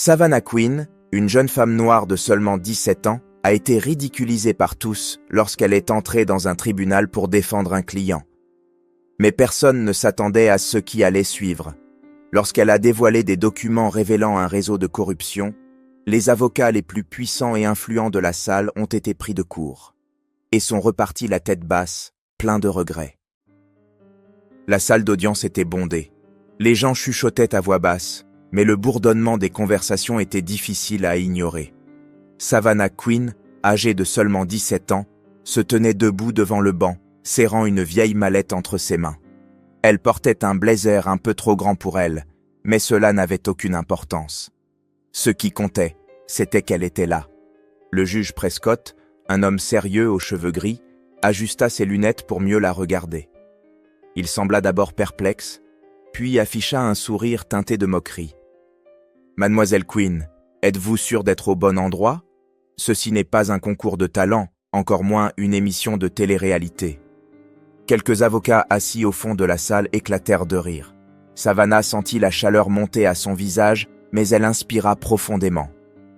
Savannah Quinn, une jeune femme noire de seulement 17 ans, a été ridiculisée par tous lorsqu'elle est entrée dans un tribunal pour défendre un client. Mais personne ne s'attendait à ce qui allait suivre. Lorsqu'elle a dévoilé des documents révélant un réseau de corruption, les avocats les plus puissants et influents de la salle ont été pris de court et sont repartis la tête basse, pleins de regrets. La salle d'audience était bondée. Les gens chuchotaient à voix basse, mais le bourdonnement des conversations était difficile à ignorer. Savannah Quinn, âgée de seulement 17 ans, se tenait debout devant le banc, serrant une vieille mallette entre ses mains. Elle portait un blazer un peu trop grand pour elle, mais cela n'avait aucune importance. Ce qui comptait, c'était qu'elle était là. Le juge Prescott, un homme sérieux aux cheveux gris, ajusta ses lunettes pour mieux la regarder. Il sembla d'abord perplexe, puis afficha un sourire teinté de moquerie. « Mademoiselle Quinn, êtes-vous sûre d'être au bon endroit ? Ceci n'est pas un concours de talent, encore moins une émission de télé-réalité. » Quelques avocats assis au fond de la salle éclatèrent de rire. Savannah sentit la chaleur monter à son visage, mais elle inspira profondément.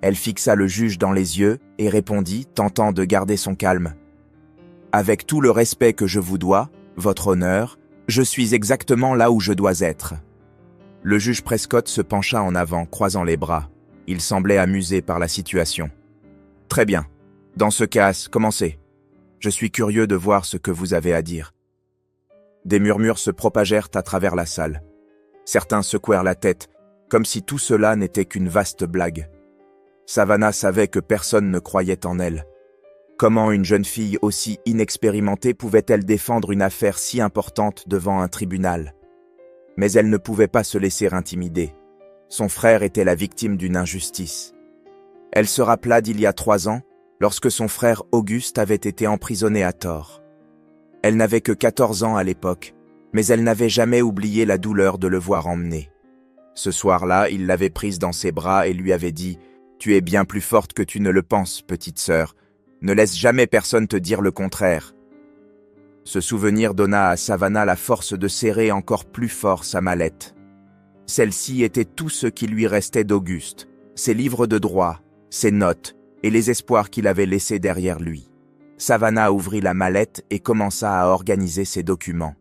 Elle fixa le juge dans les yeux et répondit, tentant de garder son calme. « Avec tout le respect que je vous dois, votre honneur, je suis exactement là où je dois être. » Le juge Prescott se pencha en avant, croisant les bras. Il semblait amusé par la situation. « Très bien. Dans ce cas, commencez. Je suis curieux de voir ce que vous avez à dire. » Des murmures se propagèrent à travers la salle. Certains secouèrent la tête, comme si tout cela n'était qu'une vaste blague. Savannah savait que personne ne croyait en elle. Comment une jeune fille aussi inexpérimentée pouvait-elle défendre une affaire si importante devant un tribunal ? Mais elle ne pouvait pas se laisser intimider. Son frère était la victime d'une injustice. Elle se rappela d'il y a 3 ans, lorsque son frère Auguste avait été emprisonné à tort. Elle n'avait que 14 ans à l'époque, mais elle n'avait jamais oublié la douleur de le voir emmené. Ce soir-là, il l'avait prise dans ses bras et lui avait dit « Tu es bien plus forte que tu ne le penses, petite sœur. Ne laisse jamais personne te dire le contraire. » Ce souvenir donna à Savannah la force de serrer encore plus fort sa mallette. Celle-ci était tout ce qui lui restait d'Auguste, ses livres de droit, ses notes et les espoirs qu'il avait laissés derrière lui. Savannah ouvrit la mallette et commença à organiser ses documents.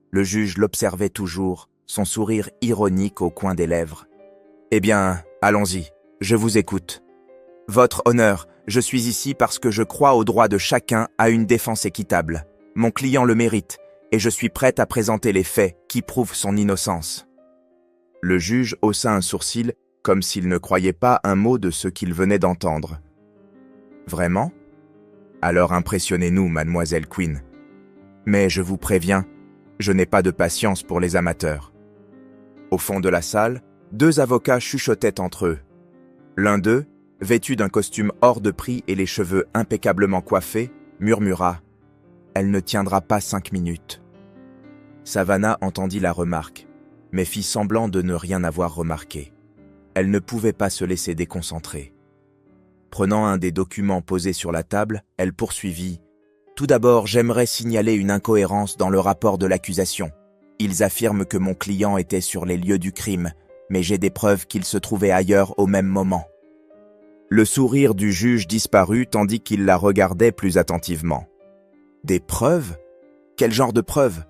Le juge l'observait toujours, son sourire ironique au coin des lèvres. « Eh bien, allons-y, je vous écoute. Votre honneur, je suis ici parce que je crois au droit de chacun à une défense équitable. Mon client le mérite, et je suis prête à présenter les faits qui prouvent son innocence. » Le juge haussa un sourcil, comme s'il ne croyait pas un mot de ce qu'il venait d'entendre. « Vraiment ? Alors impressionnez-nous, mademoiselle Quinn. Mais je vous préviens, je n'ai pas de patience pour les amateurs. » Au fond de la salle, 2 avocats chuchotaient entre eux. L'un d'eux, vêtu d'un costume hors de prix et les cheveux impeccablement coiffés, murmura « Elle ne tiendra pas 5 minutes. » Savannah entendit la remarque, mais fit semblant de ne rien avoir remarqué. Elle ne pouvait pas se laisser déconcentrer. Prenant un des documents posés sur la table, elle poursuivit « Tout d'abord, j'aimerais signaler une incohérence dans le rapport de l'accusation. Ils affirment que mon client était sur les lieux du crime, mais j'ai des preuves qu'il se trouvait ailleurs au même moment. » Le sourire du juge disparut tandis qu'il la regardait plus attentivement. « Des preuves ? Quel genre de preuves ? »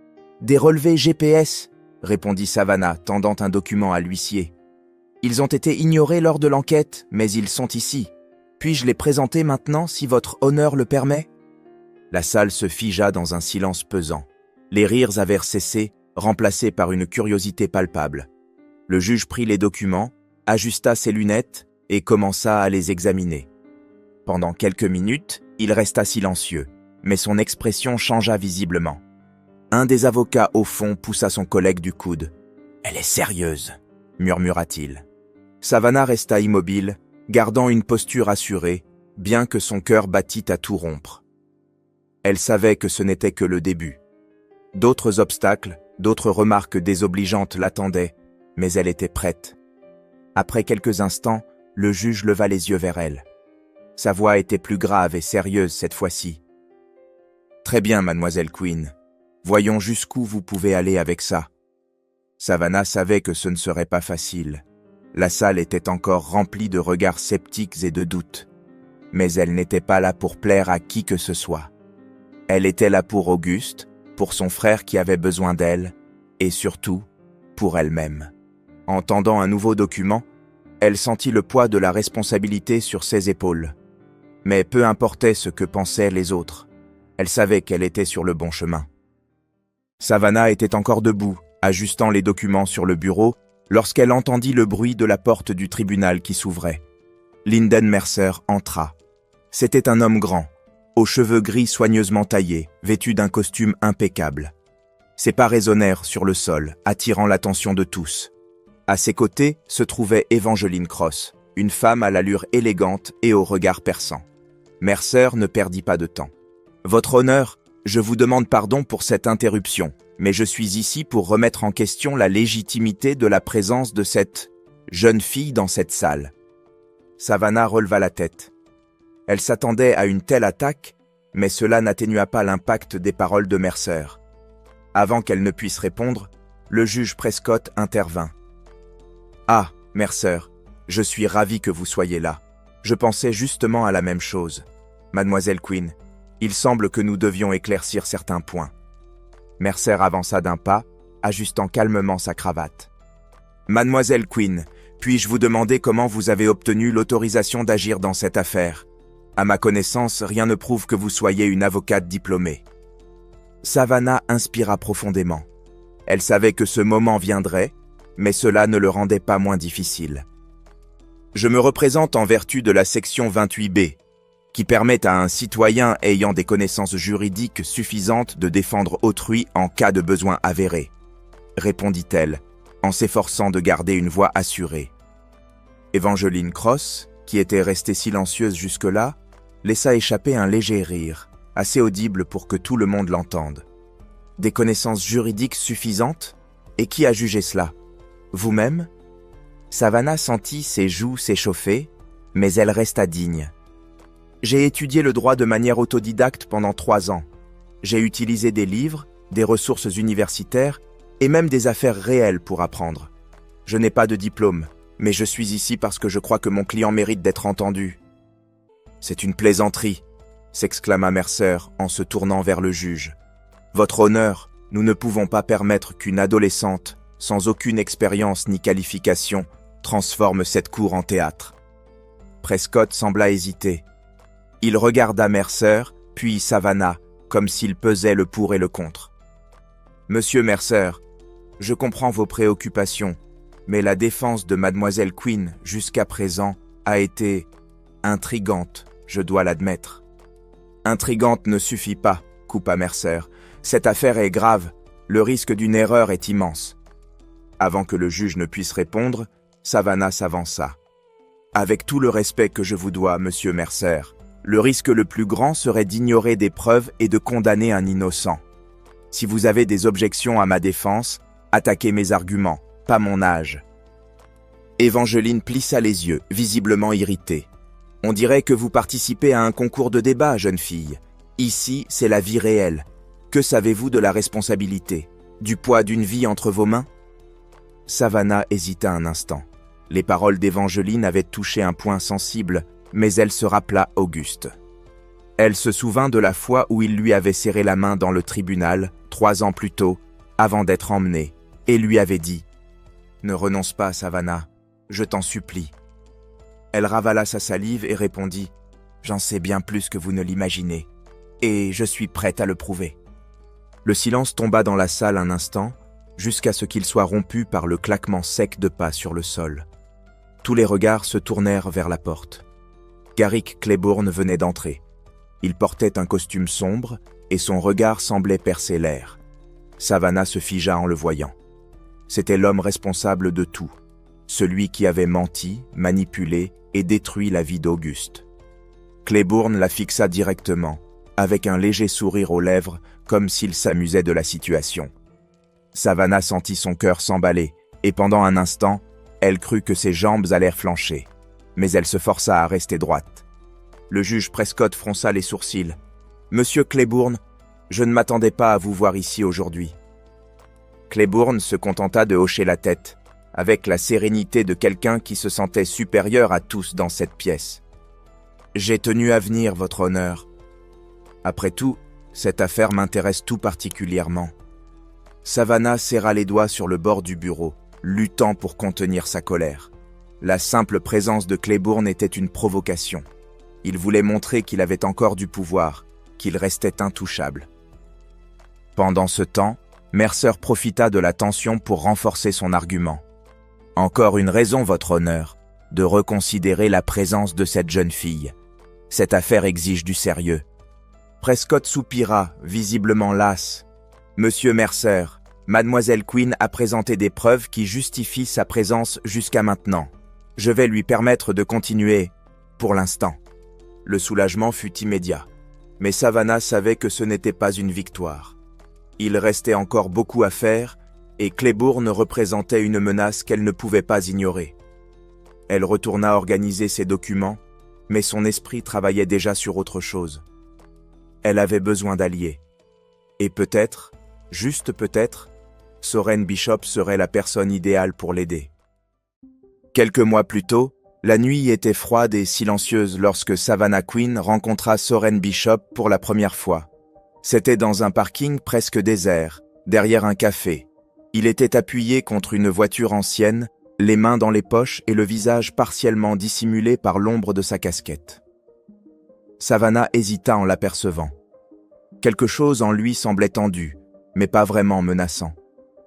« Des relevés GPS, » répondit Savannah, tendant un document à l'huissier. « Ils ont été ignorés lors de l'enquête, mais ils sont ici. Puis-je les présenter maintenant, si votre honneur le permet ?» La salle se figea dans un silence pesant. Les rires avaient cessé, remplacés par une curiosité palpable. Le juge prit les documents, ajusta ses lunettes et commença à les examiner. Pendant quelques minutes, il resta silencieux, mais son expression changea visiblement. Un des avocats au fond poussa son collègue du coude. « Elle est sérieuse », murmura-t-il. Savannah resta immobile, gardant une posture assurée, bien que son cœur battît à tout rompre. Elle savait que ce n'était que le début. D'autres obstacles, d'autres remarques désobligeantes l'attendaient, mais elle était prête. Après quelques instants, le juge leva les yeux vers elle. Sa voix était plus grave et sérieuse cette fois-ci. « Très bien, mademoiselle Quinn. Voyons jusqu'où vous pouvez aller avec ça. » Savannah savait que ce ne serait pas facile. La salle était encore remplie de regards sceptiques et de doutes. Mais elle n'était pas là pour plaire à qui que ce soit. Elle était là pour Auguste, pour son frère qui avait besoin d'elle, et surtout, pour elle-même. En tendant un nouveau document, elle sentit le poids de la responsabilité sur ses épaules. Mais peu importait ce que pensaient les autres, elle savait qu'elle était sur le bon chemin. Savannah était encore debout, ajustant les documents sur le bureau, lorsqu'elle entendit le bruit de la porte du tribunal qui s'ouvrait. Lyndon Mercer entra. C'était un homme grand, aux cheveux gris soigneusement taillés, vêtu d'un costume impeccable. Ses pas résonnèrent sur le sol, attirant l'attention de tous. À ses côtés se trouvait Evangeline Cross, une femme à l'allure élégante et au regard perçant. Mercer ne perdit pas de temps. « Votre honneur, je vous demande pardon pour cette interruption, mais je suis ici pour remettre en question la légitimité de la présence de cette jeune fille dans cette salle. » Savannah releva la tête. Elle s'attendait à une telle attaque, mais cela n'atténua pas l'impact des paroles de Mercer. Avant qu'elle ne puisse répondre, le juge Prescott intervint. « Ah, Mercer, je suis ravi que vous soyez là. Je pensais justement à la même chose. Mademoiselle Quinn, il semble que nous devions éclaircir certains points. » Mercer avança d'un pas, ajustant calmement sa cravate. « Mademoiselle Quinn, puis-je vous demander comment vous avez obtenu l'autorisation d'agir dans cette affaire? À ma connaissance, rien ne prouve que vous soyez une avocate diplômée. » Savannah inspira profondément. Elle savait que ce moment viendrait, mais cela ne le rendait pas moins difficile. « Je me représente en vertu de la section 28B, qui permet à un citoyen ayant des connaissances juridiques suffisantes de défendre autrui en cas de besoin avéré, » répondit-elle, en s'efforçant de garder une voix assurée. Evangeline Cross, qui était restée silencieuse jusque-là, laissa échapper un léger rire, assez audible pour que tout le monde l'entende. « Des connaissances juridiques suffisantes? Et qui a jugé cela? Vous-même » Savannah sentit ses joues s'échauffer, mais elle resta digne. « J'ai étudié le droit de manière autodidacte pendant 3 ans. J'ai utilisé des livres, des ressources universitaires et même des affaires réelles pour apprendre. Je n'ai pas de diplôme, mais je suis ici parce que je crois que mon client mérite d'être entendu. » « C'est une plaisanterie, » s'exclama Mercer en se tournant vers le juge. « Votre honneur, nous ne pouvons pas permettre qu'une adolescente, sans aucune expérience ni qualification, transforme cette cour en théâtre. » Prescott sembla hésiter. Il regarda Mercer, puis Savannah, comme s'il pesait le pour et le contre. « Monsieur Mercer, je comprends vos préoccupations, mais la défense de Mademoiselle Quinn jusqu'à présent a été intrigante, je dois l'admettre. » « Intrigante ne suffit pas, » coupa Mercer. « Cette affaire est grave, le risque d'une erreur est immense. » Avant que le juge ne puisse répondre, Savannah s'avança. « Avec tout le respect que je vous dois, monsieur Mercer, le risque le plus grand serait d'ignorer des preuves et de condamner un innocent. Si vous avez des objections à ma défense, attaquez mes arguments, pas mon âge. » Evangeline plissa les yeux, visiblement irritée. « On dirait que vous participez à un concours de débat, jeune fille. Ici, c'est la vie réelle. Que savez-vous de la responsabilité? Du poids d'une vie entre vos mains ?» Savannah hésita un instant. Les paroles d'Evangeline avaient touché un point sensible, mais elle se rappela Auguste. Elle se souvint de la fois où il lui avait serré la main dans le tribunal, 3 ans plus tôt, avant d'être emmenée, et lui avait dit « Ne renonce pas, Savannah, je t'en supplie. » Elle ravala sa salive et répondit « J'en sais bien plus que vous ne l'imaginez, et je suis prête à le prouver. » Le silence tomba dans la salle un instant, jusqu'à ce qu'il soit rompu par le claquement sec de pas sur le sol. Tous les regards se tournèrent vers la porte. Garrick Claiborne venait d'entrer. Il portait un costume sombre et son regard semblait percer l'air. Savannah se figea en le voyant. C'était l'homme responsable de tout, celui qui avait menti, manipulé et détruit la vie d'Auguste. Claiborne la fixa directement, avec un léger sourire aux lèvres, comme s'il s'amusait de la situation. Savannah sentit son cœur s'emballer, et pendant un instant, elle crut que ses jambes allèrent flancher. Mais elle se força à rester droite. Le juge Prescott fronça les sourcils. « Monsieur Claiborne, je ne m'attendais pas à vous voir ici aujourd'hui. » Claiborne se contenta de hocher la tête. avec la sérénité de quelqu'un qui se sentait supérieur à tous dans cette pièce. « J'ai tenu à venir, votre honneur. Après tout, cette affaire m'intéresse tout particulièrement. » Savannah serra les doigts sur le bord du bureau, luttant pour contenir sa colère. La simple présence de Claiborne était une provocation. Il voulait montrer qu'il avait encore du pouvoir, qu'il restait intouchable. Pendant ce temps, Mercer profita de la tension pour renforcer son argument. « Encore une raison, votre honneur, de reconsidérer la présence de cette jeune fille. Cette affaire exige du sérieux. » Prescott soupira, visiblement las. « Monsieur Mercer, Mademoiselle Quinn a présenté des preuves qui justifient sa présence jusqu'à maintenant. Je vais lui permettre de continuer, pour l'instant. » Le soulagement fut immédiat. Mais Savannah savait que ce n'était pas une victoire. Il restait encore beaucoup à faire, et Claiborne représentait une menace qu'elle ne pouvait pas ignorer. Elle retourna organiser ses documents, mais son esprit travaillait déjà sur autre chose. Elle avait besoin d'alliés. Et peut-être, juste peut-être, Soren Bishop serait la personne idéale pour l'aider. Quelques mois plus tôt, la nuit était froide et silencieuse lorsque Savannah Quinn rencontra Soren Bishop pour la première fois. C'était dans un parking presque désert, derrière un café. Il était appuyé contre une voiture ancienne, les mains dans les poches et le visage partiellement dissimulé par l'ombre de sa casquette. Savannah hésita en l'apercevant. Quelque chose en lui semblait tendu, mais pas vraiment menaçant.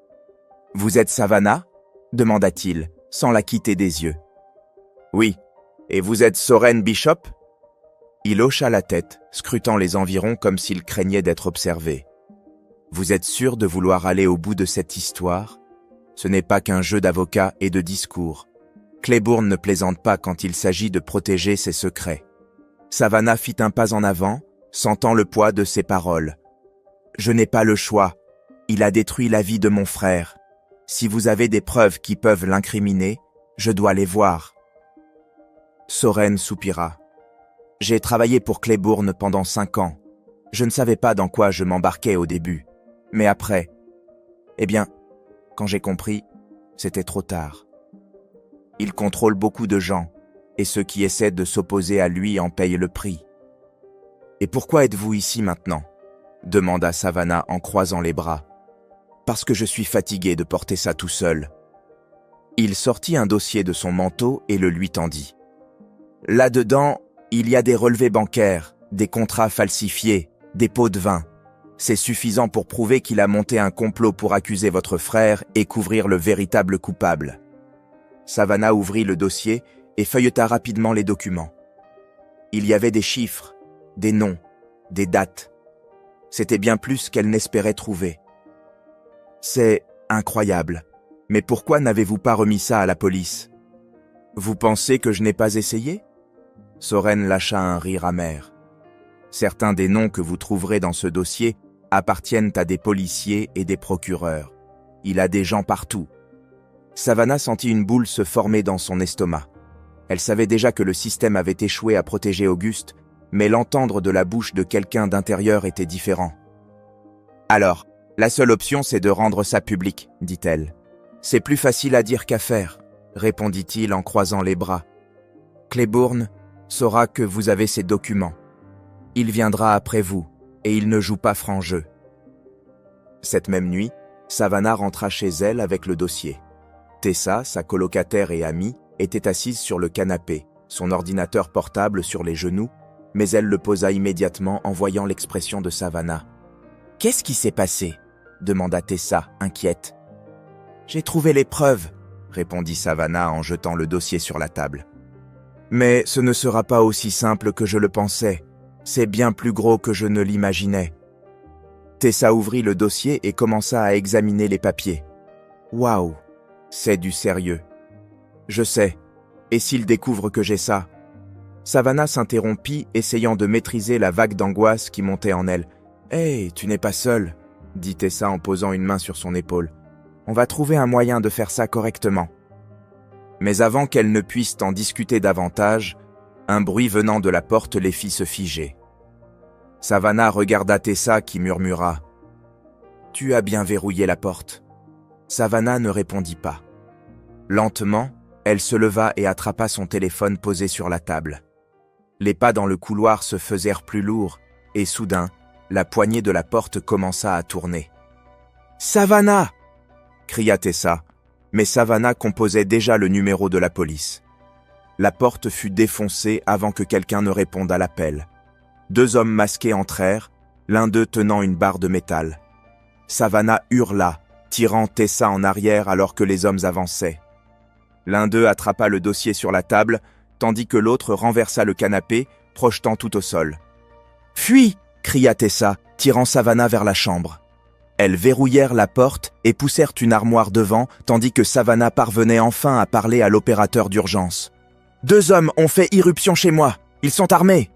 « Vous êtes Savannah ?» demanda-t-il, sans la quitter des yeux. « Oui. Et vous êtes Soren Bishop ?» Il hocha la tête, scrutant les environs comme s'il craignait d'être observé. « Vous êtes sûr de vouloir aller au bout de cette histoire ? Ce n'est pas qu'un jeu d'avocat et de discours. Claiborne ne plaisante pas quand il s'agit de protéger ses secrets. » Savannah fit un pas en avant, sentant le poids de ses paroles. « Je n'ai pas le choix. Il a détruit la vie de mon frère. Si vous avez des preuves qui peuvent l'incriminer, je dois les voir. » Soren soupira. « J'ai travaillé pour Claiborne pendant 5 ans. Je ne savais pas dans quoi je m'embarquais au début. Mais après, eh bien, quand j'ai compris, c'était trop tard. Il contrôle beaucoup de gens, et ceux qui essaient de s'opposer à lui en payent le prix. »« Et pourquoi êtes-vous ici maintenant ?» demanda Savannah en croisant les bras. « Parce que je suis fatigué de porter ça tout seul. » Il sortit un dossier de son manteau et le lui tendit. « Là-dedans, il y a des relevés bancaires, des contrats falsifiés, des pots de vin. C'est suffisant pour prouver qu'il a monté un complot pour accuser votre frère et couvrir le véritable coupable. » Savannah ouvrit le dossier et feuilleta rapidement les documents. Il y avait des chiffres, des noms, des dates. C'était bien plus qu'elle n'espérait trouver. « C'est incroyable. Mais pourquoi n'avez-vous pas remis ça à la police ? Vous pensez que je n'ai pas essayé ?» Soren lâcha un rire amer. « Certains des noms que vous trouverez dans ce dossier appartiennent à des policiers et des procureurs. Il a des gens partout. » Savannah sentit une boule se former dans son estomac. Elle savait déjà que le système avait échoué à protéger Auguste, mais l'entendre de la bouche de quelqu'un d'intérieur était différent. « Alors, la seule option c'est de rendre ça public, dit-elle. « C'est plus facile à dire qu'à faire, répondit-il en croisant les bras. « Claiborne saura que vous avez ces documents. Il viendra après vous, et il ne joue pas franc jeu. » Cette même nuit, Savannah rentra chez elle avec le dossier. Tessa, sa colocataire et amie, était assise sur le canapé, son ordinateur portable sur les genoux, mais elle le posa immédiatement en voyant l'expression de Savannah. « Qu'est-ce qui s'est passé ?» demanda Tessa, inquiète. « J'ai trouvé les preuves, » répondit Savannah en jetant le dossier sur la table. « Mais ce ne sera pas aussi simple que je le pensais. C'est bien plus gros que je ne l'imaginais. » Tessa ouvrit le dossier et commença à examiner les papiers. « Waouh, c'est du sérieux. Je sais. Et s'il découvre que j'ai ça ?» Savannah s'interrompit, essayant de maîtriser la vague d'angoisse qui montait en elle. « Hey, tu n'es pas seule, » dit Tessa en posant une main sur son épaule. « On va trouver un moyen de faire ça correctement. » Mais avant qu'elle ne puisse en discuter davantage, un bruit venant de la porte les fit se figer. Savannah regarda Tessa qui murmura « Tu as bien verrouillé la porte. » Savannah ne répondit pas. Lentement, elle se leva et attrapa son téléphone posé sur la table. Les pas dans le couloir se faisèrent plus lourds, et soudain, la poignée de la porte commença à tourner. « Savannah !» cria Tessa, mais Savannah composait déjà le numéro de la police. La porte fut défoncée avant que quelqu'un ne réponde à l'appel. 2 hommes masqués entrèrent, l'un d'eux tenant une barre de métal. Savannah hurla, tirant Tessa en arrière alors que les hommes avançaient. L'un d'eux attrapa le dossier sur la table, tandis que l'autre renversa le canapé, projetant tout au sol. « Fuis !» cria Tessa, tirant Savannah vers la chambre. Elles verrouillèrent la porte et poussèrent une armoire devant, tandis que Savannah parvenait enfin à parler à l'opérateur d'urgence. « 2 hommes ont fait irruption chez moi. Ils sont armés !»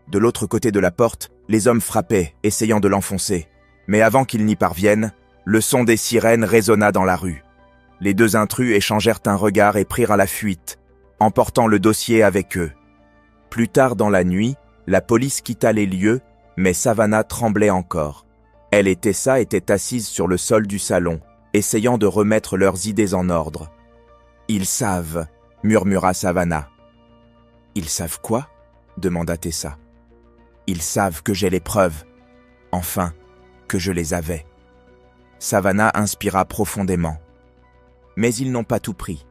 De l'autre côté de la porte, les hommes frappaient, essayant de l'enfoncer. Mais avant qu'ils n'y parviennent, le son des sirènes résonna dans la rue. Les 2 intrus échangèrent un regard et prirent la fuite, emportant le dossier avec eux. Plus tard dans la nuit, la police quitta les lieux, mais Savannah tremblait encore. Elle et Tessa étaient assises sur le sol du salon, essayant de remettre leurs idées en ordre. « Ils savent », murmura Savannah. « Ils savent quoi ?» demanda Tessa. « Ils savent que j'ai les preuves. Enfin, que je les avais. » Savannah inspira profondément. « Mais ils n'ont pas tout pris.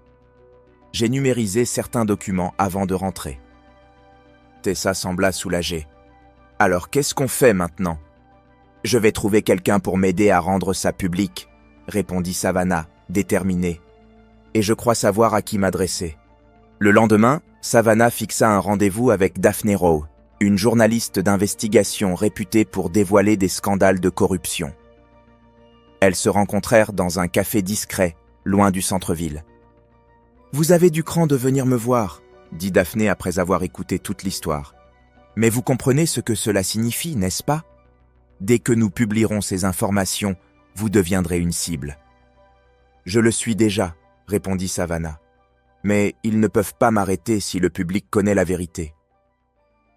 J'ai numérisé certains documents avant de rentrer. » Tessa sembla soulagée. « Alors qu'est-ce qu'on fait maintenant ?»« Je vais trouver quelqu'un pour m'aider à rendre ça public, » répondit Savannah, déterminée. « Et je crois savoir à qui m'adresser. » Le lendemain, Savannah fixa un rendez-vous avec Daphne Rowe, une journaliste d'investigation réputée pour dévoiler des scandales de corruption. Elles se rencontrèrent dans un café discret, loin du centre-ville. « Vous avez du cran de venir me voir, » dit Daphne après avoir écouté toute l'histoire. « Mais vous comprenez ce que cela signifie, n'est-ce pas? Dès que nous publierons ces informations, vous deviendrez une cible. »« Je le suis déjà, » répondit Savannah. « Mais ils ne peuvent pas m'arrêter si le public connaît la vérité. »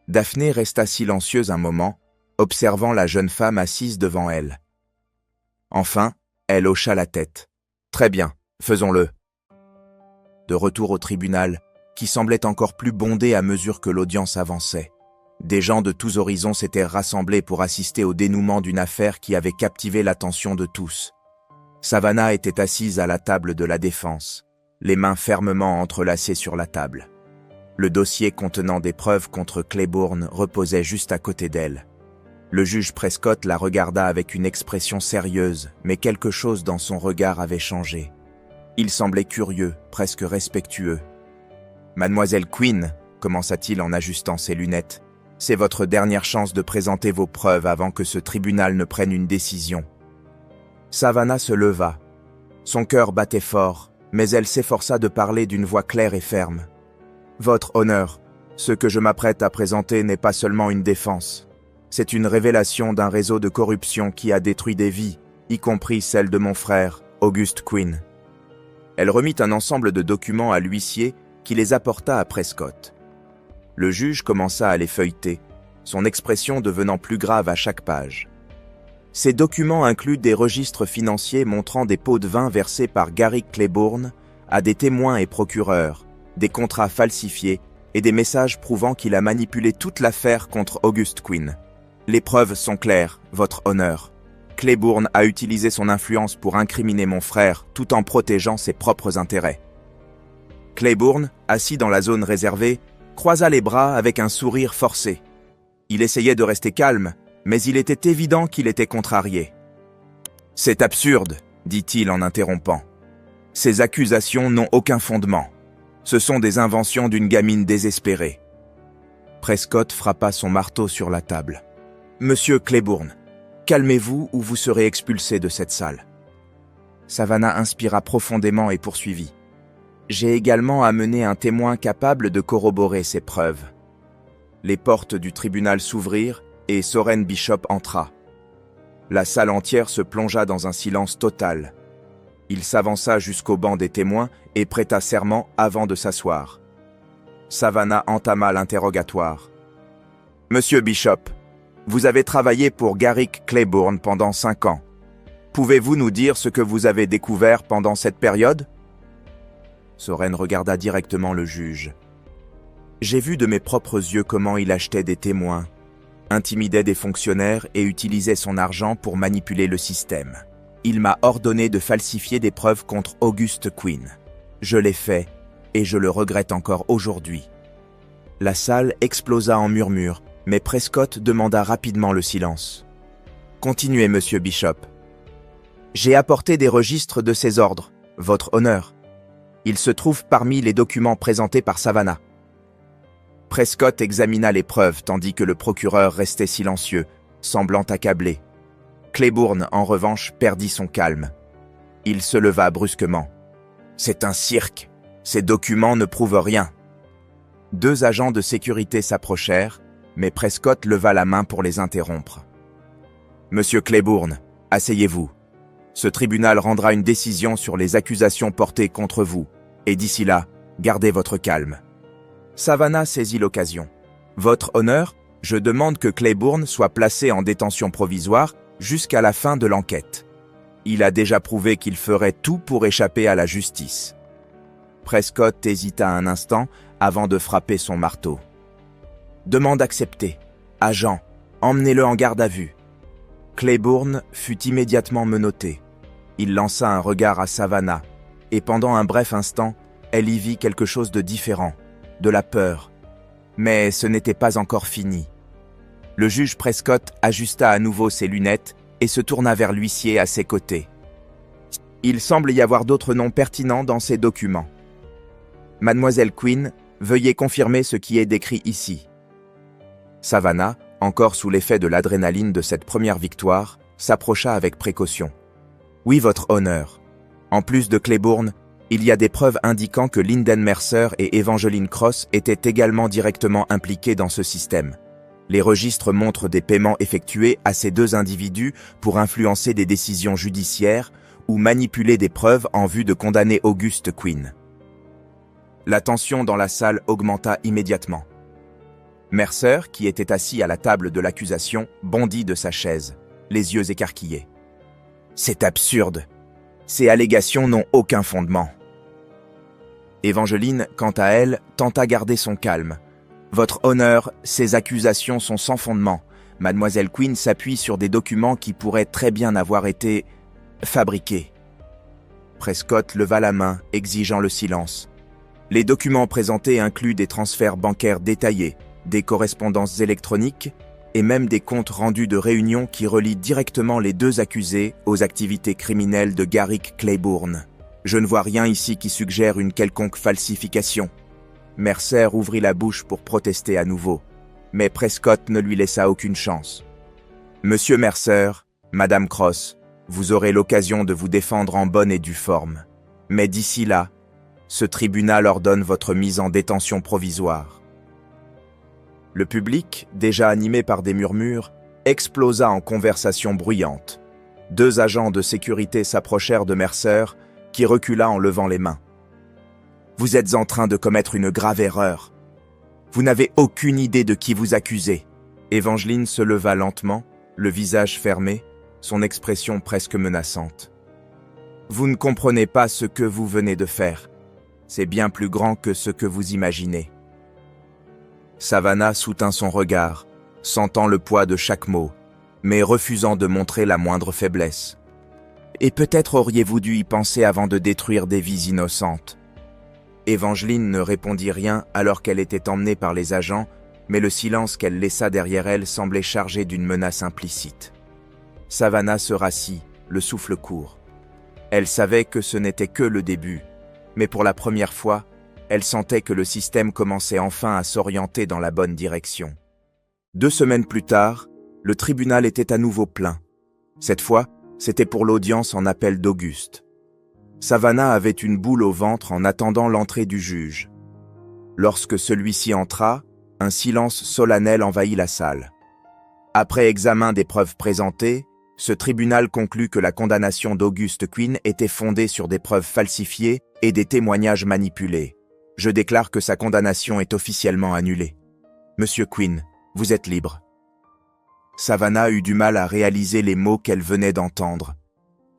Daphne resta silencieuse un moment, observant la jeune femme assise devant elle. Enfin, elle hocha la tête. « Très bien, faisons-le. » De retour au tribunal, qui semblait encore plus bondé à mesure que l'audience avançait, des gens de tous horizons s'étaient rassemblés pour assister au dénouement d'une affaire qui avait captivé l'attention de tous. Savannah était assise à la table de la défense, les mains fermement entrelacées sur la table. Le dossier contenant des preuves contre Claiborne reposait juste à côté d'elle. Le juge Prescott la regarda avec une expression sérieuse, mais quelque chose dans son regard avait changé. Il semblait curieux, presque respectueux. « Mademoiselle Quinn, » commença-t-il en ajustant ses lunettes, « c'est votre dernière chance de présenter vos preuves avant que ce tribunal ne prenne une décision. » Savannah se leva. Son cœur battait fort, mais elle s'efforça de parler d'une voix claire et ferme. « Votre honneur, ce que je m'apprête à présenter n'est pas seulement une défense. C'est une révélation d'un réseau de corruption qui a détruit des vies, y compris celle de mon frère, August Quinn. » Elle remit un ensemble de documents à l'huissier qui les apporta à Prescott. Le juge commença à les feuilleter, son expression devenant plus grave à chaque page. Ces documents incluent des registres financiers montrant des pots de vin versés par Garrick Claiborne à des témoins et procureurs, des contrats falsifiés et des messages prouvant qu'il a manipulé toute l'affaire contre August Quinn. Les preuves sont claires, votre honneur. Claiborne a utilisé son influence pour incriminer mon frère tout en protégeant ses propres intérêts. Claiborne, assis dans la zone réservée, croisa les bras avec un sourire forcé. Il essayait de rester calme, mais il était évident qu'il était contrarié. « C'est absurde, » dit-il en interrompant. « Ces accusations n'ont aucun fondement. Ce sont des inventions d'une gamine désespérée. » Prescott frappa son marteau sur la table. « Monsieur Claiborne, calmez-vous ou vous serez expulsé de cette salle. » Savannah inspira profondément et poursuivit. « J'ai également amené un témoin capable de corroborer ces preuves. » Les portes du tribunal s'ouvrirent et Soren Bishop entra. La salle entière se plongea dans un silence total. Il s'avança jusqu'au banc des témoins et prêta serment avant de s'asseoir. Savannah entama l'interrogatoire. « Monsieur Bishop, vous avez travaillé pour Garrick Claiborne pendant 5 ans. Pouvez-vous nous dire ce que vous avez découvert pendant cette période ? » Soren regarda directement le juge. J'ai vu de mes propres yeux comment il achetait des témoins, intimidait des fonctionnaires et utilisait son argent pour manipuler le système. Il m'a ordonné de falsifier des preuves contre Auguste Quinn. Je l'ai fait et je le regrette encore aujourd'hui. La salle explosa en murmures, mais Prescott demanda rapidement le silence. Continuez, monsieur Bishop. J'ai apporté des registres de ces ordres, votre honneur. Ils se trouvent parmi les documents présentés par Savannah. Prescott examina les preuves tandis que le procureur restait silencieux, semblant accablé. Claiborne, en revanche, perdit son calme. Il se leva brusquement. « C'est un cirque. Ces documents ne prouvent rien. » 2 agents de sécurité s'approchèrent, mais Prescott leva la main pour les interrompre. « Monsieur Claiborne, asseyez-vous. Ce tribunal rendra une décision sur les accusations portées contre vous, et d'ici là, gardez votre calme. » Savannah saisit l'occasion. « Votre honneur, je demande que Claiborne soit placé en détention provisoire jusqu'à la fin de l'enquête. Il a déjà prouvé qu'il ferait tout pour échapper à la justice. » Prescott hésita un instant avant de frapper son marteau. « Demande acceptée. Agent, emmenez-le en garde à vue. » Claiborne fut immédiatement menotté. Il lança un regard à Savannah, et pendant un bref instant, elle y vit quelque chose de différent, de la peur. Mais ce n'était pas encore fini. Le juge Prescott ajusta à nouveau ses lunettes et se tourna vers l'huissier à ses côtés. « Il semble y avoir d'autres noms pertinents dans ces documents. Mademoiselle Quinn, veuillez confirmer ce qui est décrit ici. » Savannah, encore sous l'effet de l'adrénaline de cette première victoire, s'approcha avec précaution. « Oui, votre honneur. En plus de Claiborne, il y a des preuves indiquant que Linden Mercer et Evangeline Cross étaient également directement impliqués dans ce système. Les registres montrent des paiements effectués à ces 2 individus pour influencer des décisions judiciaires ou manipuler des preuves en vue de condamner Auguste Quinn. » La tension dans la salle augmenta immédiatement. Mercer, qui était assis à la table de l'accusation, bondit de sa chaise, les yeux écarquillés. « C'est absurde. Ces allégations n'ont aucun fondement. » Evangeline, quant à elle, tenta garder son calme. « Votre honneur, ces accusations sont sans fondement. Mademoiselle Quinn s'appuie sur des documents qui pourraient très bien avoir été fabriqués. » Prescott leva la main, exigeant le silence. Les documents présentés incluent des transferts bancaires détaillés, des correspondances électroniques et même des comptes rendus de réunions qui relient directement les 2 accusés aux activités criminelles de Garrick Claiborne. Je ne vois rien ici qui suggère une quelconque falsification. Mercer ouvrit la bouche pour protester à nouveau, mais Prescott ne lui laissa aucune chance. « Monsieur Mercer, Madame Cross, vous aurez l'occasion de vous défendre en bonne et due forme. Mais d'ici là, ce tribunal ordonne votre mise en détention provisoire. » Le public, déjà animé par des murmures, explosa en conversation bruyante. 2 agents de sécurité s'approchèrent de Mercer, qui recula en levant les mains. « Vous êtes en train de commettre une grave erreur. Vous n'avez aucune idée de qui vous accusez. » Evangeline se leva lentement, le visage fermé, son expression presque menaçante. « Vous ne comprenez pas ce que vous venez de faire. C'est bien plus grand que ce que vous imaginez. » Savannah soutint son regard, sentant le poids de chaque mot, mais refusant de montrer la moindre faiblesse. « Et peut-être auriez-vous dû y penser avant de détruire des vies innocentes. » Evangeline ne répondit rien alors qu'elle était emmenée par les agents, mais le silence qu'elle laissa derrière elle semblait chargé d'une menace implicite. Savannah se rassit, le souffle court. Elle savait que ce n'était que le début, mais pour la première fois, elle sentait que le système commençait enfin à s'orienter dans la bonne direction. 2 semaines plus tard, le tribunal était à nouveau plein. Cette fois, c'était pour l'audience en appel d'Auguste. Savannah avait une boule au ventre en attendant l'entrée du juge. Lorsque celui-ci entra, un silence solennel envahit la salle. Après examen des preuves présentées, ce tribunal conclut que la condamnation d'Auguste Quinn était fondée sur des preuves falsifiées et des témoignages manipulés. Je déclare que sa condamnation est officiellement annulée. Monsieur Quinn, vous êtes libre. Savannah eut du mal à réaliser les mots qu'elle venait d'entendre.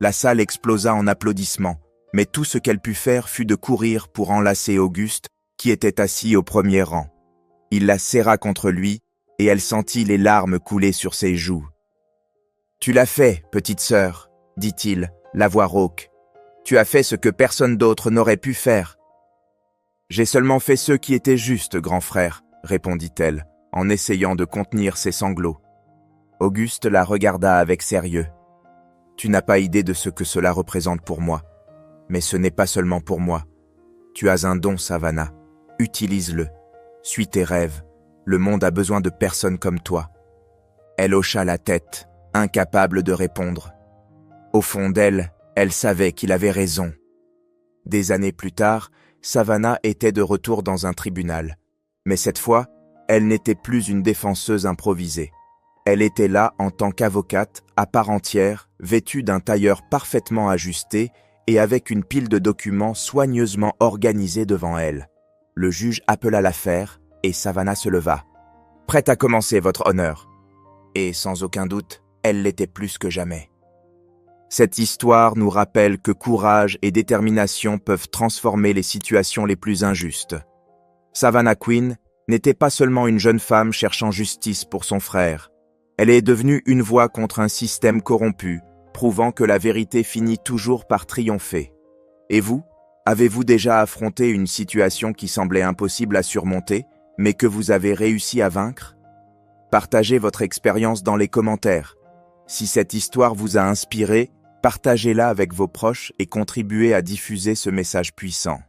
La salle explosa en applaudissements, mais tout ce qu'elle put faire fut de courir pour enlacer Auguste, qui était assis au premier rang. Il la serra contre lui, et elle sentit les larmes couler sur ses joues. « Tu l'as fait, petite sœur, » dit-il, la voix rauque. « Tu as fait ce que personne d'autre n'aurait pu faire. »« J'ai seulement fait ce qui était juste, grand frère, » répondit-elle, en essayant de contenir ses sanglots. Auguste la regarda avec sérieux. « Tu n'as pas idée de ce que cela représente pour moi. Mais ce n'est pas seulement pour moi. Tu as un don, Savannah. Utilise-le. Suis tes rêves. Le monde a besoin de personnes comme toi. » Elle hocha la tête, incapable de répondre. Au fond d'elle, elle savait qu'il avait raison. Des années plus tard, Savannah était de retour dans un tribunal. Mais cette fois, elle n'était plus une défenseuse improvisée. Elle était là en tant qu'avocate, à part entière, vêtue d'un tailleur parfaitement ajusté et avec une pile de documents soigneusement organisés devant elle. Le juge appela l'affaire et Savannah se leva. « Prête à commencer, votre honneur ?» Et sans aucun doute, elle l'était plus que jamais. Cette histoire nous rappelle que courage et détermination peuvent transformer les situations les plus injustes. Savannah Quinn n'était pas seulement une jeune femme cherchant justice pour son frère. Elle est devenue une voix contre un système corrompu, prouvant que la vérité finit toujours par triompher. Et vous, avez-vous déjà affronté une situation qui semblait impossible à surmonter, mais que vous avez réussi à vaincre? Partagez votre expérience dans les commentaires. Si cette histoire vous a inspiré, partagez-la avec vos proches et contribuez à diffuser ce message puissant.